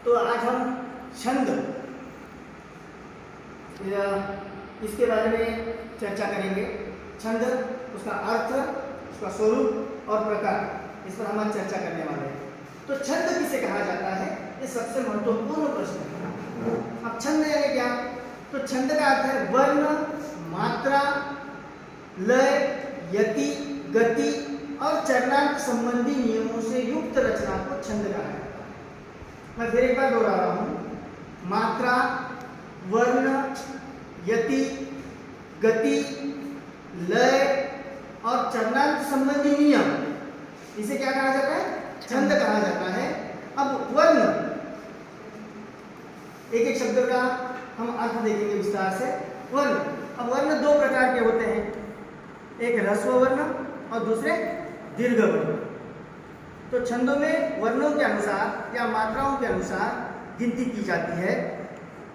तो आज हम छंद इसके बारे में चर्चा करेंगे। छंद, उसका अर्थ, उसका स्वरूप और प्रकार, इस पर हम आज चर्चा करने वाले हैं। तो छंद किसे कहा जाता है, ये सबसे महत्वपूर्ण प्रश्न है। अब छंद यानी क्या? तो छंद का अर्थ है वर्ण, मात्रा, लय, यति, गति और चरणार्थ संबंधी नियमों से युक्त रचना को छंद कहा जाता है। मैं फिर एक बार दोहरा रहा हूं। मात्रा, वर्ण, यति, गति, लय और चरणार्थ संबंधी नियम, इसे क्या कहा जाता है? छंद कहा जाता है। अब वर्ण, एक एक शब्द का हम अर्थ देखेंगे विस्तार से। वर्ण, अब वर्ण दो प्रकार के होते हैं, एक ह्रस्व वर्ण और दूसरे दीर्घ वर्ण। तो छंदों में वर्णों के अनुसार या मात्राओं के अनुसार गिनती की जाती है।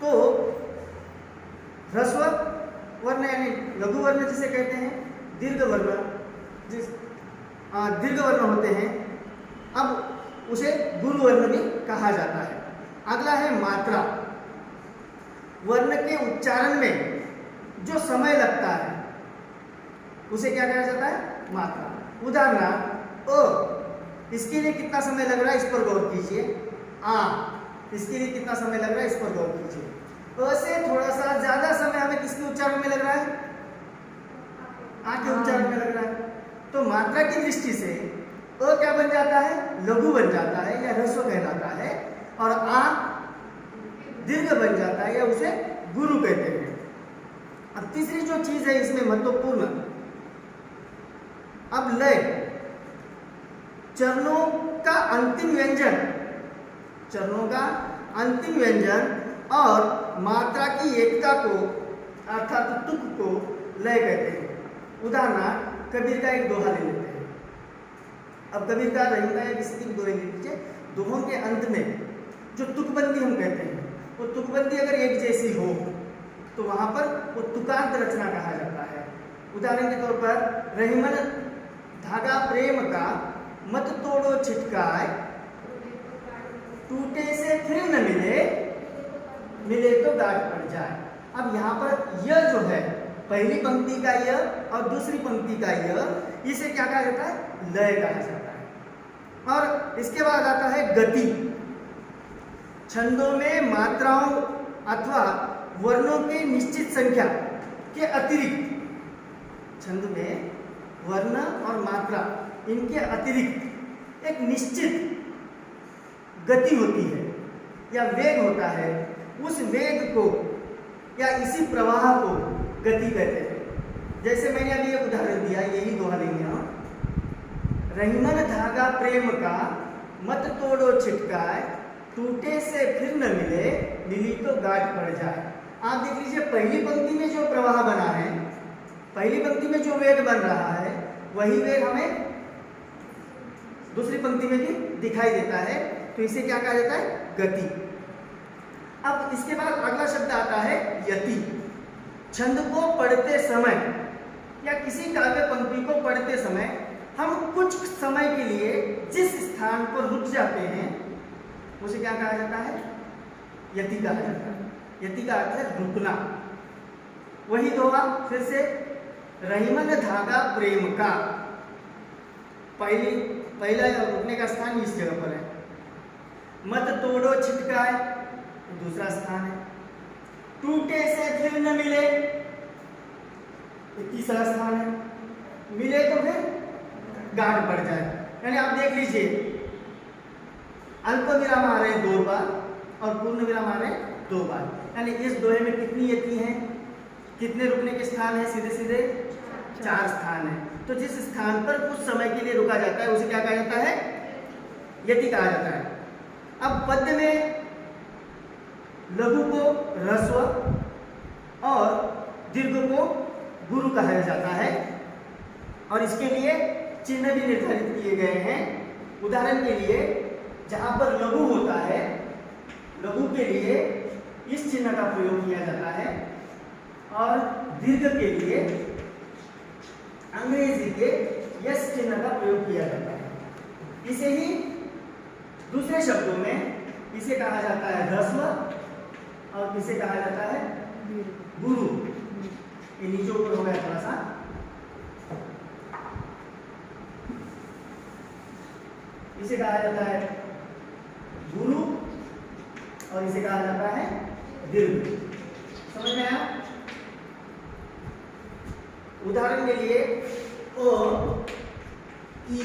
तो ह्रस्व वर्ण यानी लघु वर्ण जिसे कहते हैं, दीर्घ वर्ण दीर्घ वर्ण होते हैं, अब उसे गुरु वर्ण भी कहा जाता है। अगला है मात्रा। वर्ण के उच्चारण में जो समय लगता है उसे क्या कहा जाता है? मात्रा। उदाहरण अ, इसके लिए कितना समय लग रहा है, इस पर गौर कीजिए। आ, इसके लिए कितना समय लग रहा है, इस पर गौर कीजिए। अ से थोड़ा सा ज्यादा समय हमें किसके उच्चारण में लग रहा है? आ के उच्चारण में लग रहा है। तो मात्रा की दृष्टि से अ क्या बन जाता है? लघु बन जाता है या ह्रस्व कहलाता है, और आ दीर्घ बन जाता है या उसे गुरु कहते हैं। अब तीसरी जो चीज है इसमें महत्वपूर्ण, अब लय, चरणों का अंतिम व्यंजन, चरणों का अंतिम व्यंजन और मात्रा की एकता को अर्थात तुक को लय कहते हैं। उदाहरण कबीर का एक दोहा ले लेते हैं। अब कबीर का, रहीम का या किसी की दोहे ले लीजिए। दोहों के अंत में जो तुकबंदी हम कहते हैं, वो तुकबंदी अगर एक जैसी हो तो वहां पर वो तुकांत रचना कहा जाता है। उदाहरण के तौर पर रहीमन धागा प्रेम का मत तोड़ो छिटकाए, टूटे से फिर न मिले, मिले तो गांठ पड़ जाए। अब यहाँ पर यह जो है, पहली पंक्ति का यह और दूसरी पंक्ति का यह, इसे क्या कहा जाता है? लय कहा जाता है। और इसके बाद आता है गति। छंदों में मात्राओं अथवा वर्णों की निश्चित संख्या के अतिरिक्त, छंद में वर्ण और मात्रा इनके अतिरिक्त एक निश्चित गति होती है या वेग होता है। उस वेग को या इसी प्रवाह को गति कहते हैं। जैसे मैंने अभी एक उदाहरण दिया, यही दोहा लेंगे हम। रहीमन धागा प्रेम का मत तोड़ो छिटकाए, टूटे से फिर न मिले, मिली तो गांठ पड़ जाए। आप देख लीजिए, पहली पंक्ति में जो प्रवाह बना है, पहली पंक्ति में जो वेग बन रहा है, वही वेग हमें दूसरी पंक्ति में भी दिखाई देता है। तो इसे क्या कहा जाता है? गति। अब इसके बाद अगला शब्द आता है यति। छंद को पढ़ते समय या किसी काव्य पंक्ति को पढ़ते समय हम कुछ समय के लिए जिस स्थान पर रुक जाते हैं उसे क्या कहा जाता है? यति कहा जाता है। यति का अर्थ है रुकना। वही दोहा फिर से, रहीमन धागा प्रेम का, पहला रुकने का स्थान इस जगह पर है। मत तोड़ो छिटकाए, दूसरा स्थान है। टूटे से फिर न मिले, तीसरा स्थान है। मिले तो फिर गांठ पड़ जाए। यानी आप देख लीजिए, अल्प विराम आ रहे हैं 2 बार और पूर्ण विराम आ रहे हैं 2 बार। यानी इस दोहे में कितनी यति हैं, कितने रुकने के स्थान हैं? सीधे सीधे 4 स्थान है। तो जिस स्थान पर कुछ समय के लिए रुका जाता है उसे क्या कहा जाता है? यति कहा जाता है। अब पद्य में लघु को ह्रस्व और दीर्घ को गुरु कहा जाता है, और इसके लिए चिन्ह भी निर्धारित किए गए हैं। उदाहरण के लिए, जहां पर लघु होता है, लघु के लिए इस चिन्ह का प्रयोग किया जाता है, और दीर्घ के लिए अंग्रेजी के यस चिन्ह का प्रयोग किया जाता है। इसे ही दूसरे शब्दों में इसे कहा जाता है ह्रस्व और इसे कहा जाता है गुरु। ये नीचे ऊपर हो गया थोड़ा सा। इसे कहा जाता है गुरु और इसे कहा जाता है दीर्घ। समझ में आया? उदाहरण के लिए अ, ई,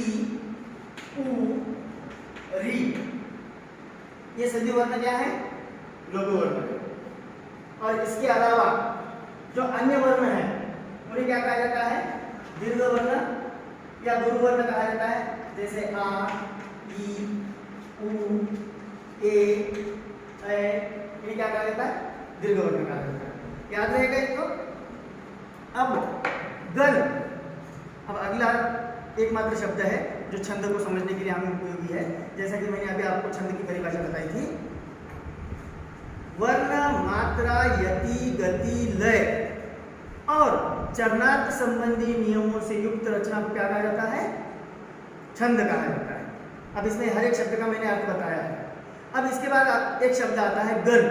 उ, री, ये संधि वर्ण क्या है? लघु वर्ण। और इसके अलावा जो अन्य वर्ण है उन्हें क्या कहा जाता है? दीर्घ वर्ण या गुरु वर्ण कहा जाता है। जैसे आ, ई, उ, ए, इन्हें क्या कहा जाता है? दीर्घ वर्ण कहा जाता है। याद रहेगा इसको। अब गण, अब अगला एकमात्र शब्द है जो छंद को समझने के लिए हमें उपयोगी है। जैसा कि मैंने अभी आपको छंद की परिभाषा बताई थी, वर्ण, मात्रा, यति, गति, लय और चरणार्थ संबंधी नियमों से युक्त रचना को क्या कहा जाता है? छंद कहा जाता है। अब इसमें हर एक शब्द का मैंने अर्थ बताया है। अब इसके बाद एक शब्द आता है गण।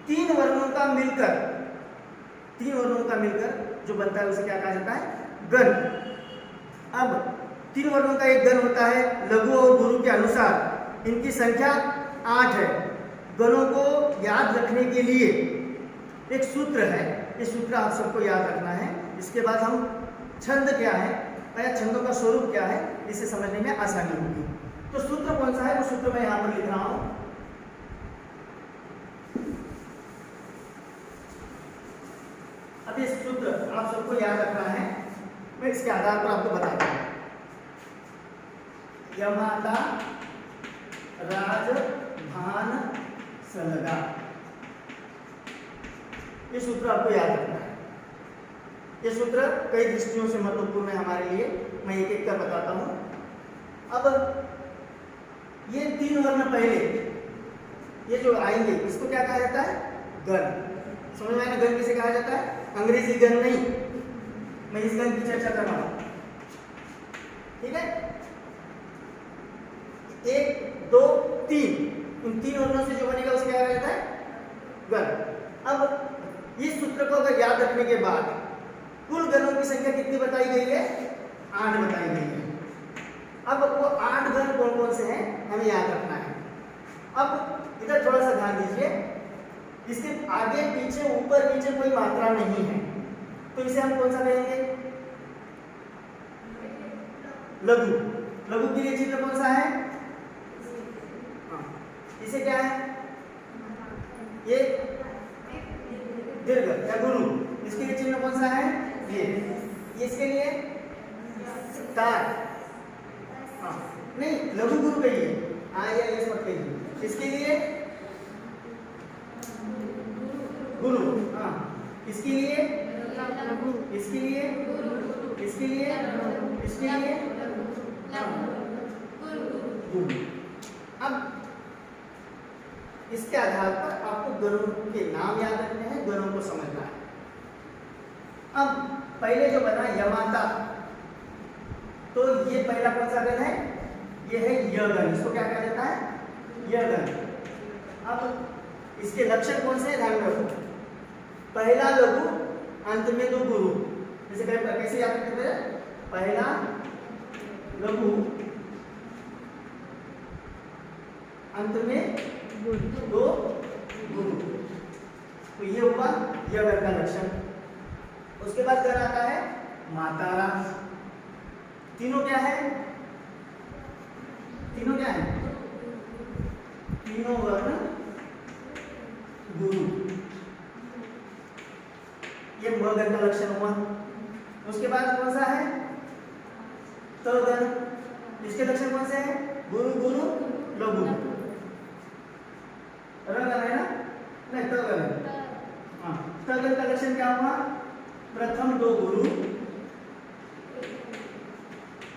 तीन वर्णों का मिलकर जो बनता है उसे क्या कहा जाता है? गण। अब तीन वर्णों का एक गण होता है। लघु और गुरु के अनुसार इनकी संख्या 8 है। गणों को याद रखने के लिए एक सूत्र है, इस सूत्र आप सबको याद रखना है। इसके बाद हम छंद क्या है या छंदों का स्वरूप क्या है इसे समझने में आसानी होगी। तो सूत्र कौन सा है? वो सूत्र मैं यहां पर लिख रहा हूं। अब इस सूत्र आप सबको याद रखना है, मैं इसके आधार पर आपको बताता हूं। यमाता, राज, भान, सलगा, ये सूत्र आपको याद रखना है। ये सूत्र कई दृष्टियों से महत्वपूर्ण है हमारे लिए, मैं एक एक कर बताता हूं। अब ये तीन वर्ण पहले ये जो आएंगे इसको क्या कहा जाता है? गण। समझ में आया? गण किसे कहा जाता है? अंग्रेजी गण नहीं, मैं इस गण की चर्चा कर रहा हूं। ठीक है? 1, 2, 3, इन तीन वर्णों से जो बनेगा उसे क्या कहा जाता है? गण। अब इस सूत्र को अगर याद रखने के बाद कुल गणों की संख्या कितनी बताई गई है? 8 बताई गई है। अब वो 8 गण कौन कौन से हैं हमें याद रखना है। अब इधर थोड़ा सा ध्यान दीजिए, इसके आगे पीछे ऊपर नीचे कोई मात्रा नहीं है, तो इसे हम कौन सा कहेंगे? लघु। लघु के लिए चिन्ह कौन सा है? इसे क्या है? ये दीर्घ या गुरु। इसके लिए चिन्ह कौन सा है? ये इसके लिए तार। नहीं, लघु गुरु कहिए, या ये मत कहिए। इसके लिए गुरु, हाँ। इसके लिए इसके लिए इसके लिए इसके लिए गुरु। अब इसके आधार पर आपको गणों के नाम याद रखने हैं, गणों को समझना है। अब पहले जो बना यमाता, तो ये पहला कौन सा गण है? ये है य गण। इसको क्या कहा जाता है? य गण। अब इसके लक्षण कौन से हैं ध्यान रखो। पहला लघु, अंत में 2 गुरु। जैसे कैसे याद रखते हैं? पहला लघु, अंत में 2 गुरु। तो ये हुआ य गण का लक्षण। उसके बाद गण आता है मातारा। तीनों क्या है? तीनों क्या है? तीनों वर्ण गुरु। ये म गण का लक्षण हुआ। उसके बाद कौन सा है? त गण। इसके लक्षण कौन से हैं? गुरु गुरु लघु। र गण है ना? नहीं, त गण। हाँ, त गण का लक्षण क्या हुआ? प्रथम 2 गुरु,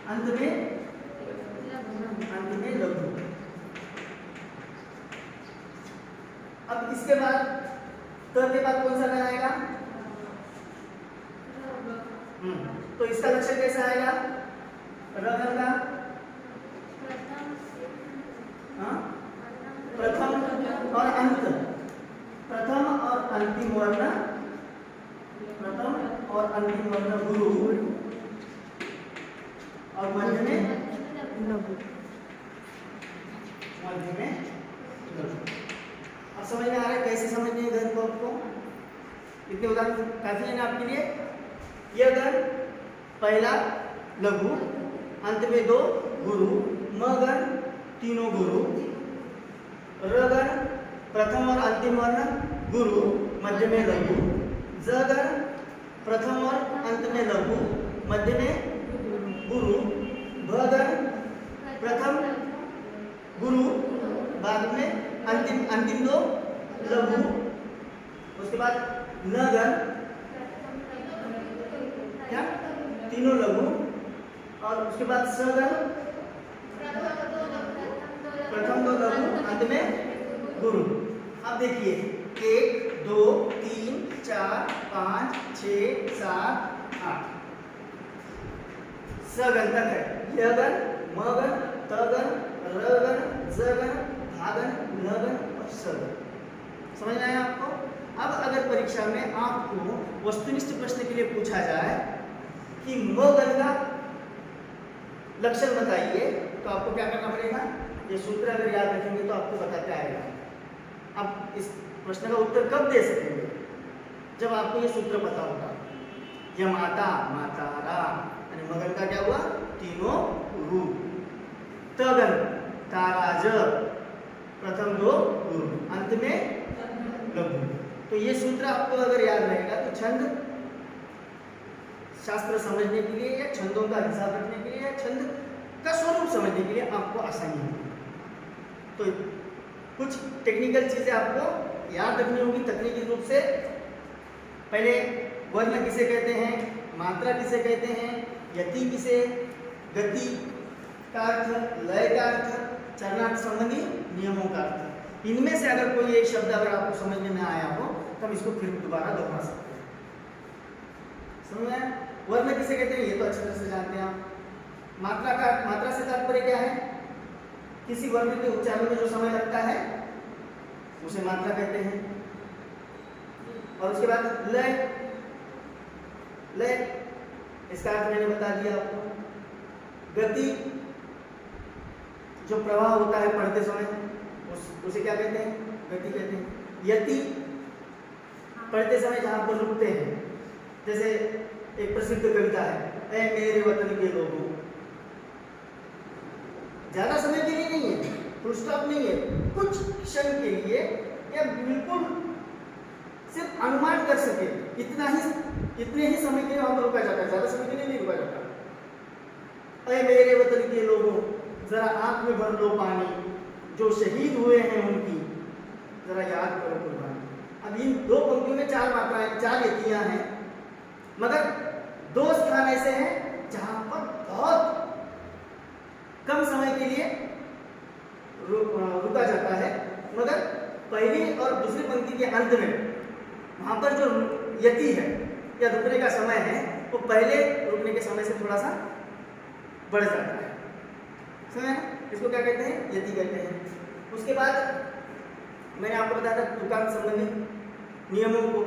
अंत में लघु। अब इसके बाद त के बाद कौन सा गण आएगा? तो इसका लक्षण कैसा आएगा? र गण का? हाँ, प्रथम और अंत, प्रथम और अंतिम वर्ण, प्रथम और अंतिम वर्ण गुरु और मध्य में लघु, मध्य में लघु। अब समझ में आ रहा है कैसे समझने हैं गण को आपको? इतने उदाहरण काफी है ना आपके लिए। यह गण पहला लघु, अंत में दो गुरु, म गण तीनों गुरु, र गण प्रथम और अंतिम वर्ण गुरु, मध्य में लघु, ज गण प्रथम और अंत में लघु, मध्य में गुरु, भ गण प्रथम गुरु, बाद में अंतिम दो लघु, उसके बाद न गण क्या तीनों लघु, और उसके बाद स गण प्रथम दो लघु, अंत में गुरु। अब देखिए 1 2 3 4 5 6 7 8 स गण तक है। य गण, म गण, त गण, र गण, ज गण, धा गण, न गण और स गण। समझ में आया आपको? अब अगर परीक्षा में आपको वस्तुनिष्ठ प्रश्न के लिए पूछा जाए कि म गण का लक्षण बताइए, तो आपको क्या करना पड़ेगा? ये सूत्र अगर याद रखेंगे तो आपको बताते आएगा। अब इस प्रश्न का उत्तर कब दे सकेंगे? जब आपको ये सूत्र पता होगा। यह माता, मातारा, यानी मगन का क्या हुआ? तीनों गुरु। तगन ताराज, प्रथम दो गुरु, अंत में लघु। तो ये सूत्र आपको अगर याद रहेगा तो छंद शास्त्र समझने के लिए या छंदों का हिसाब रखने के लिए या छंद का स्वरूप समझने के लिए आपको आसानी होगी। तो कुछ टेक्निकल चीजें आपको याद रखनी होगी तकनीकी रूप से। पहले वर्ण किसे कहते हैं, मात्रा किसे कहते हैं, यति किसे, गति का अर्थ, लय का अर्थ, चरणार्थ संबंधी नियमों का अर्थ। इनमें से अगर कोई एक शब्द अगर आपको समझने में आया हो तो हम इसको फिर दोबारा दोहरा सकते हैं। समझ में आया? वर्ण किसे कहते हैं ये तो अच्छी तरह से जानते हैं आप। मात्रा से तात्पर्य क्या है? किसी वर्ण के उच्चारण में जो समय लगता है उसे मात्रा कहते हैं। और उसके बाद लय, लय इसका अर्थ मैंने बता दिया आपको। गति, जो प्रवाह होता है पढ़ते समय उसे क्या कहते हैं? गति कहते हैं। यति, पढ़ते समय जहां पर रुकते हैं, जैसे एक प्रसिद्ध कविता है, ऐ मेरे वतन के लोगों, ज्यादा समय के लिए नहीं है, फुल स्टॉप नहीं है, कुछ क्षण के लिए या बिल्कुल सिर्फ अनुमान कर सके इतने ही समय के लिए वहां पर रुका जाता है, ज्यादा समय के लिए नहीं रुका जाता। ऐ मेरे वतन के लोगों, जरा आंख में भर लो पानी, जो शहीद हुए हैं उनकी जरा याद करो कुर्बानी। अब इन दो पंक्तियों में चार मात्राएं, चार यतियां हैं, मगर दो स्थान ऐसे हैं जहां पर बहुत कम समय के लिए रुका जाता है, मगर पहली और दूसरी पंक्ति के अंत में वहां पर जो यति है या रुकने का समय है वो पहले रुकने के समय से थोड़ा सा बढ़ जाता है। समझ? इसको क्या कहते हैं? यति कहते हैं। उसके बाद मैंने आपको बताया था तुकार संबंधी नियमों को।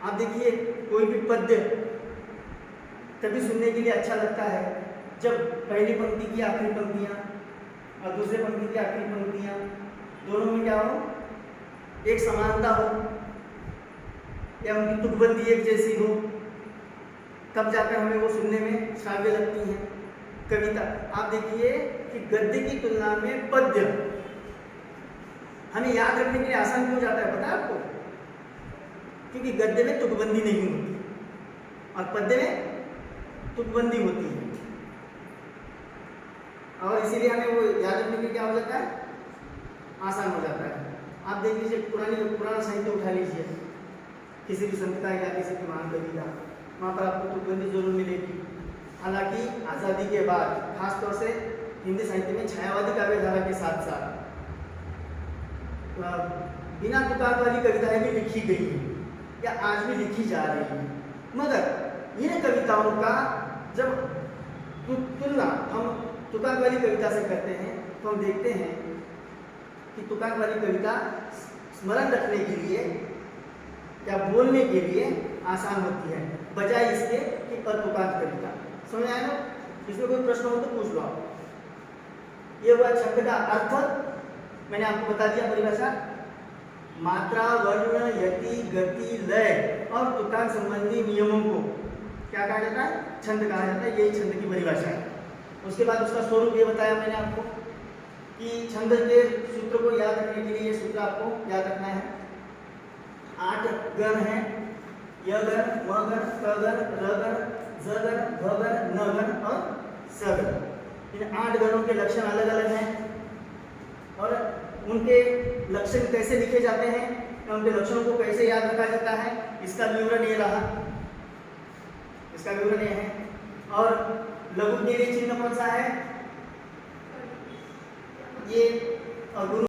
आप देखिए कोई भी पद्य तभी सुनने के लिए अच्छा लगता है जब पहली पंक्ति की आखिरी पंक्तियां और दूसरे पंक्ति की आखिरी पंक्तियां दोनों में क्या हो? एक समानता हो या उनकी तुकबंदी एक जैसी हो, तब जाकर हमें वो सुनने में श्राव्य लगती है। कविता आप देखिए कि गद्य की तुलना में पद्य हमें याद रखने के लिए आसान क्यों जाता है पता है आपको? क्योंकि गद्य में तुकबंदी नहीं होती और पद्य में तुकबंदी होती है, और इसीलिए हमें वो याद रखने के लिए क्या हो जाता है? आसान हो जाता है। आप देख लीजिए पुराना साहित्य उठा लीजिए, किसी भी संत का या किसी की महान कवि का, वहाँ पर आपको तुकबंदी जरूर मिलेगी। हालांकि आज़ादी के बाद खासतौर से हिंदी साहित्य में छायावादी काव्यधारा के साथ साथ बिना तुकार वाली कविताएं भी लिखी गई हैं या आज भी लिखी जा रही हैं, मगर इन कविताओं का जब तुलना हम तुकार वाली कविता से करते हैं तो हम देखते हैं कि तुकांत वाली कविता स्मरण रखने के लिए या बोलने के लिए आसान होती है, बजाय इसके कि अतुकांत कविता। समझ आया ना? इसमें कोई प्रश्न हो तो पूछ लो आप। ये हुआ छंद का अर्थ, मैंने आपको बता दिया परिभाषा। मात्रा, वर्ण, यति, गति, लय और तुकांत संबंधी नियमों को क्या कहा जाता है? छंद कहा जाता है। यही छंद की परिभाषा है। उसके बाद उसका स्वरूप ये बताया मैंने आपको कि छंद के सूत्र को याद रखने के लिए ये सूत्र आपको याद रखना है। 8 गण हैं, य गण, म गण, क गण, र गण, ज गण, भ गण, न गण और स गण। इन 8 गणों के लक्षण अलग अलग हैं और उनके लक्षण कैसे लिखे जाते हैं, उनके लक्षणों को कैसे याद रखा जाता है, इसका विवरण ये रहा। इसका विवरण ये है। और लघु के लिए चिन्ह कौन सा है? ये गुरु